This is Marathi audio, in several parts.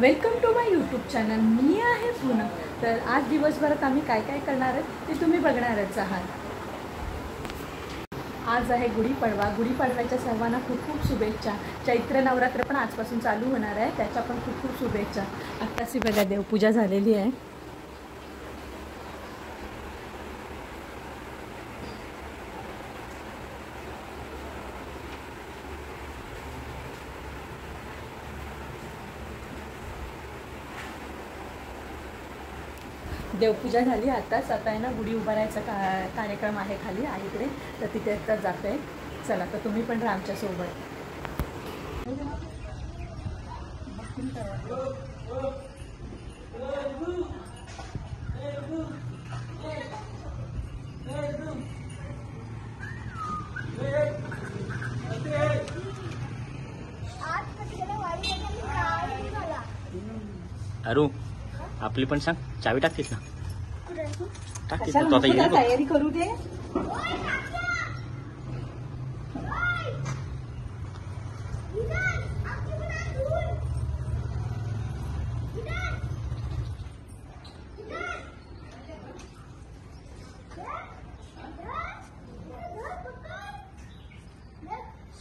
Welcome to my YouTube channel. मी आहे पूनम. तर आज दिवसभरात आम्ही काय काय करणार आहे ते तुम्ही बघणारच आहात. आज आहे गुढीपाडवा. गुढीपाडव्याच्या सर्वांना खूप खूप शुभेच्छा. चैत्र नवरात्र पण आजपासून चालू होणार आहे, त्याच्या पण खूप खूप शुभेच्छा. आत्ताची बघा देवपूजा झालेली आहे. देवपूजा झाली आताच. आता आहे ना गुढी उभारायचा कार्यक्रम आहे खाली आईकडे, तर तिथे आता जाते. चला तर तुम्ही पण राहा आमच्या सोबत. अरू आपली पण सांग, चावी टाकतेस ना? टाकतेस ना? तयारी करू दे.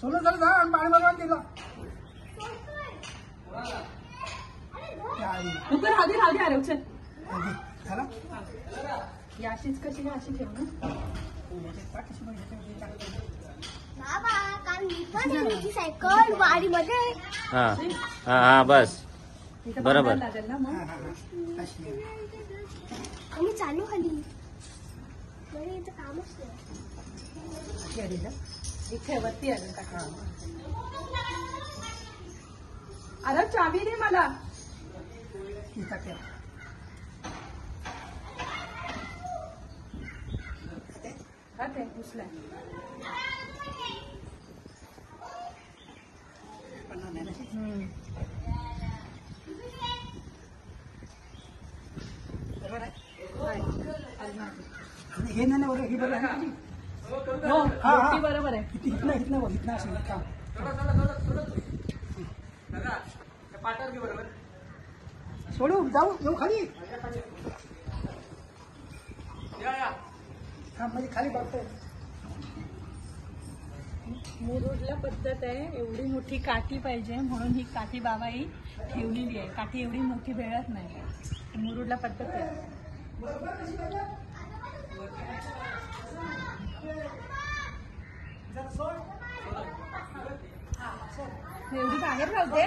सोनं झालं जा आणि पाणी मागवून दिला. राहू दे चल. झाला याशीच कशी अशी ठेव ना. सायकल वाडीमध्ये. हा बस बरोबर लागेल ना. मग आम्ही चालू खाली इथं कामच इथे वरती आलं का? अरे चावी दे मला. ते घुसलाय. हे नाही ना, ही बरोबर आहे. हो मोठी बरोबर आहे. इथनं इथनं इथनं असेल का? सोडू जाऊ जाऊ खाली. हा म्हणजे खाली बघतोय. मुरुडला पद्धत आहे, एवढी मोठी काठी पाहिजे म्हणून ही काठी बाबाई ठेवलेली आहे. काठी एवढी मोठी मिळत नाही. मुरुडला पद्धत आहे. एवढी बाहेर राहते.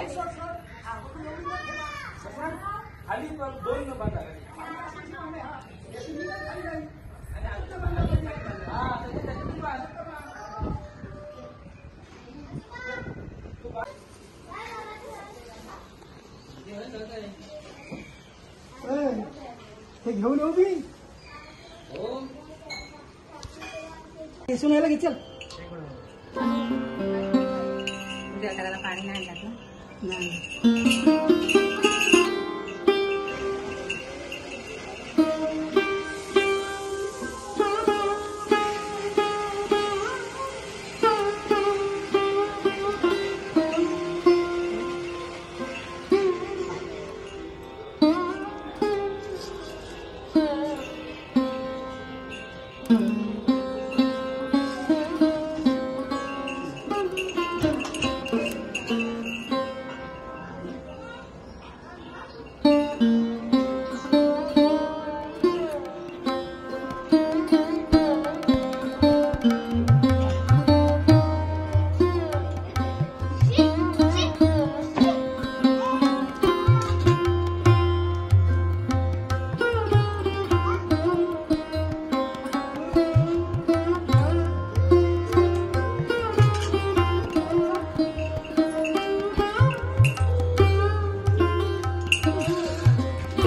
हे घेऊन येऊ मी. यायला घे चल. पाणी नाही लागलं.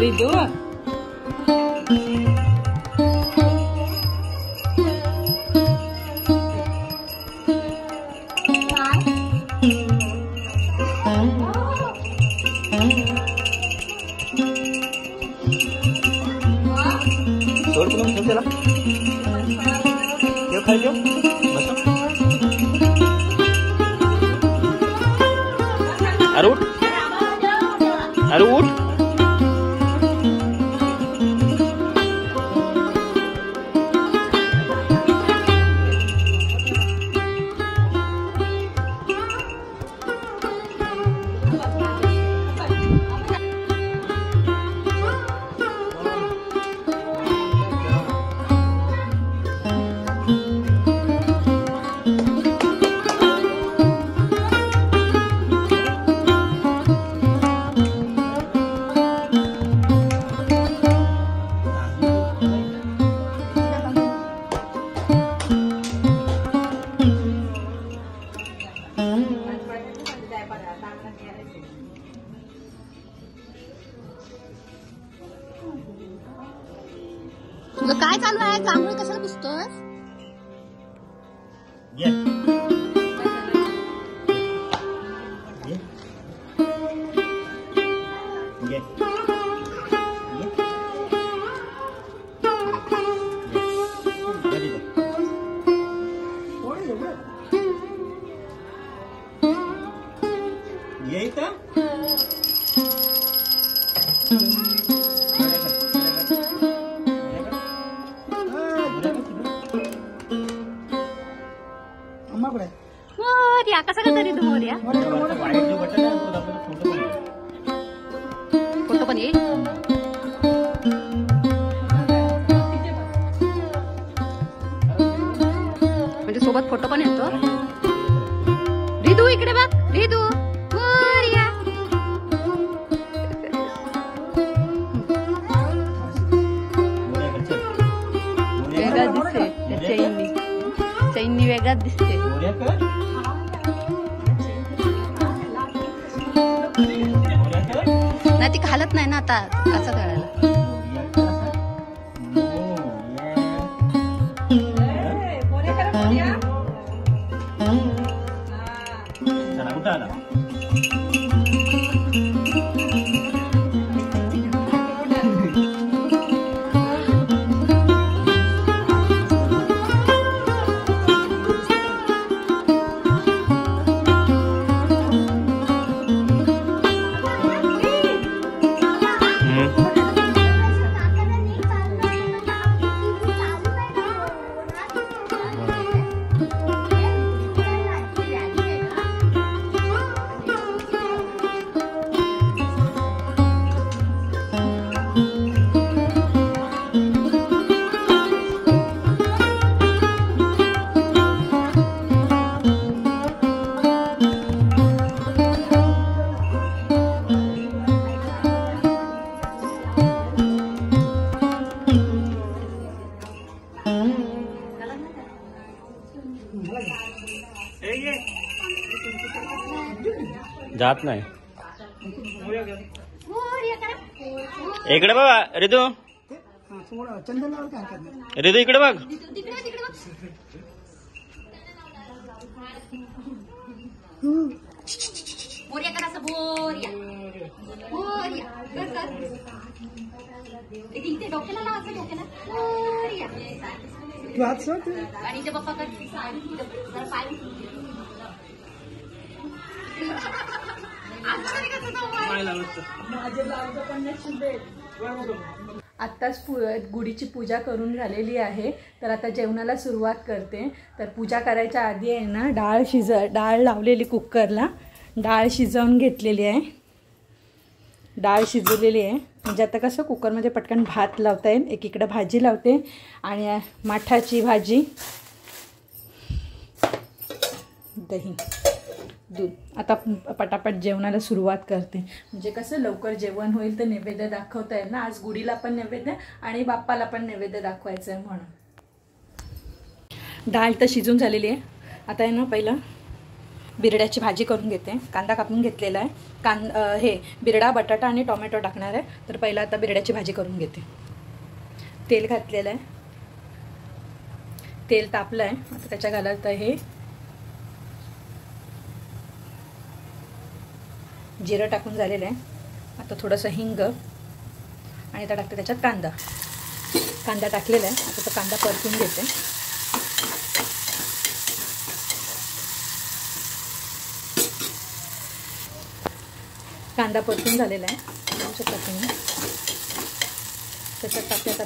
Ridho. सोड पुन्हा त्याला खायचो अरे अरे उठ. तुझं काय चालू आहे? जांभूळ कशाला पुसतोस? ये. ये. ये इथं. अम्मा कुठे आहे? मोर्या कसा करता रे तू मोर्या? वाईट जो बटन आहे तो आपल्याला फोटो पण आहे. फोटो पण ये. म्हणजे सोबत फोटो पण येतो. रिदू इकडे बघ. रिदू मोर्या. वेगळाच दिसते चैनी. चैनी वेगळाच दिसते. मोर्या कर. नाही ती घालत नाही ना आता असं कळायला. चला कुठं आला. जात नाही. इकडे बघा रिदू. चंदन लावलं काय हरकत नाही. रिदू इकडे बघ. मोर्या करा असं. मोर्या मोर्या इथे डोक्याला लाव. असं डोक्याला मोर्या. तू हात सोड. आणि इथे पप्पा कर. जरा पाय आत्ताच गुढीची पूजा करून झालेली आहे. तर आता जेवणाला सुरुवात करते. तर पूजा करायच्या आधी आहे ना डाळ लावलेली कुकरला. डाळ शिजवून घेतलेली आहे. डाळ शिजवलेली आहे. म्हणजे आता कसं कुकरमध्ये पटकन भात लावता येईल. एकीकडे भाजी लावते आणि माठाची भाजी, दही, दूध. आता पटापट जेवणाला सुरुवात करते. म्हणजे कसं लवकर जेवण होईल. तर नैवेद्य दाखवता येईल ना. आज गुढीला पण नैवेद्य आणि बाप्पाला पण नैवेद्य दाखवायचं आहे म्हणून. डाळ तर शिजून झालेली आहे. आता आहे ना पहिलं बिरड्याची भाजी करून घेते. कांदा कापून घेतलेला आहे. हे बिरडा, बटाटा आणि टोमॅटो टाकणार आहे. तर पहिलं आता बिरड्याची भाजी करून घेते. तेल घातलेलं आहे. तेल तापलं आहे. आता त्याच्या घालायचं हे जिरं टाकून झालेलं आहे. आता थोडंसं हिंग आणि आता टाकते त्याच्यात कांदा टाकलेला आहे. आता तो कांदा परतून घेते. कांदा परतून झालेला आहे. बघू शकता तुम्ही. त्याच्यात टाकते आता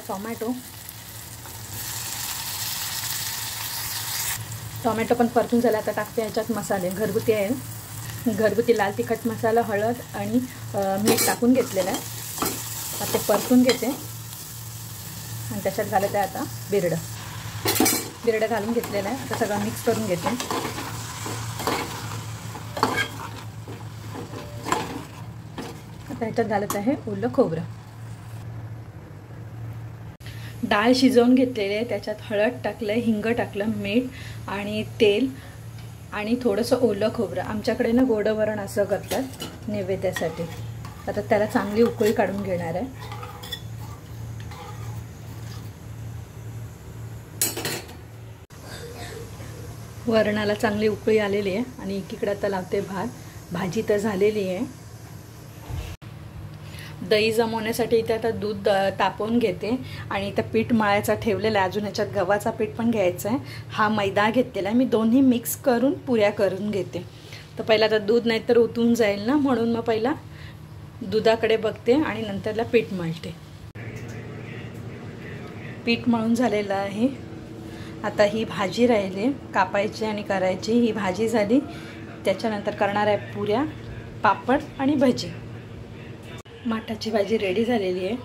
टोमॅटो पण परतून झाला. आता टाकते ह्याच्यात मसाले. घरगुती आहे, घरगुती लाल तिखट मसाला, हळद आणि मीठ टाकून घेतलेलं आहे. आता ते परतून घेते आणि त्याच्यात घालत आहे आता बिरडं घालून घेतलेलं आहे. आता सगळं मिक्स करून घेते. आता ह्याच्यात घालत आहे ओलं खोबरं. डाळ शिजवून घेतलेली आहे. त्याच्यात हळद टाकलं, हिंग टाकलं, मीठ आणि तेल आणि थोडंसं ओलं खोबरं. आमच्याकडे ना गोडं वरण असं करतात नैवेद्यासाठी. आता त्याला चांगली उकळी काढून घेणार आहे. वरणाला चांगली उकळी आलेली आहे आणि एकीकडे आता लावते भात. भाजी तर झालेली आहे. दही जमवण्यासाठी इथे आता दूध तापवून घेते आणि इथं पीठ मळायचं ठेवलेलं आहे. अजून ह्याच्यात गव्हाचा पीठ पण घ्यायचं आहे. हा मैदा घेतलेला आहे. मी दोन्ही मिक्स करून पुऱ्या करून घेते. तर पहिला आता दूध नाही तर उतून जाईल ना, म्हणून मग पहिला दुधाकडे बघते आणि नंतरला पीठ मळते. पीठ मळून झालेलं आहे. आता ही भाजी राहिली कापायची आणि करायची. ही भाजी झाली. त्याच्यानंतर करणार आहे पुऱ्या, पापड आणि भजी. माठाची भाजी रेडी झालेली आहे.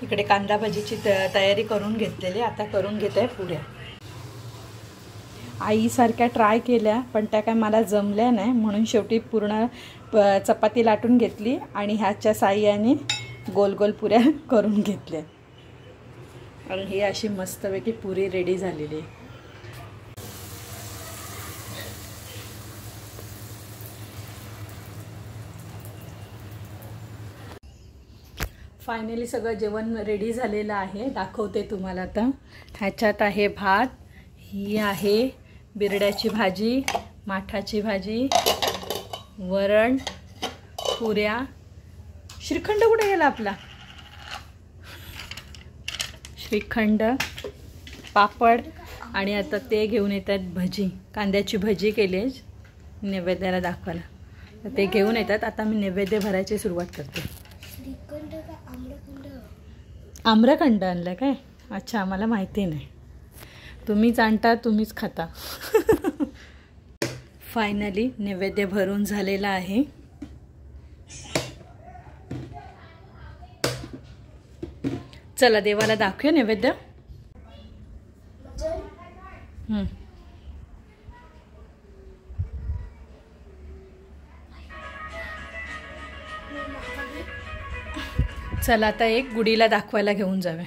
इकडे कांदा भजीची तयारी करून घेतलेली. आता करून घेत आहे पुऱ्या. आईसारख्या ट्राय केल्या पण त्या काय मला जमल्या नाही, म्हणून शेवटी पूर्ण चपाती लाटून घेतली आणि ह्याच्या साह्याने गोल गोल पुऱ्या करून घेतल्या आणि ही अशी मस्तपैकी पुरी रेडी झालेली आहे. फायनली सगळं जेवण रेडी झालेलं आहे. दाखवते तुम्हाला आता. ह्याच्यात आहे भात, ही आहे बिरड्याची भाजी, माठाची भाजी, वरण, पुऱ्या. श्रीखंड कुठे गेला आपला? श्रीखंड, पापड आणि आता ते घेऊन येतात भजी. कांद्याची भजी केली नैवेद्याला दाखवायला. तर ते घेऊन येतात. आता मी नैवेद्य भरायची सुरुवात करते. आम्रखंड आणलं काय? अच्छा, मला माहिती नाही. तुम्हीच आणता, तुम्हीच खाता. फायनली नैवेद्य भरून झालेला आहे. चला देवाला दाखवूया नैवेद्य. चला आता एक गुढीला दाखवायला घेऊन जावे.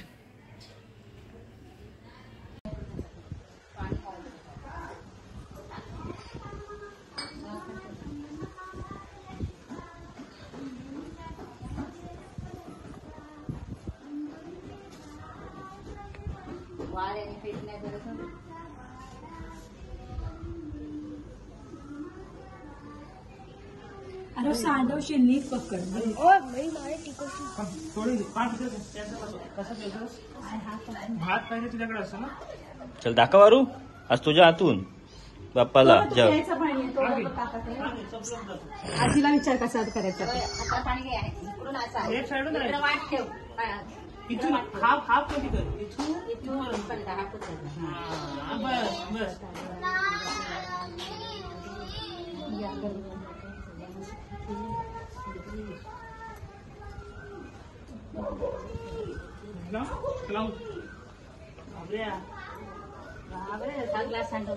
अरे सांडवशी नीट पकड. चल दाखव अरू. आज तुझ्या हातून बाप्पाला जेव. आजीला विचार कसा करायचा. चांगला सांडव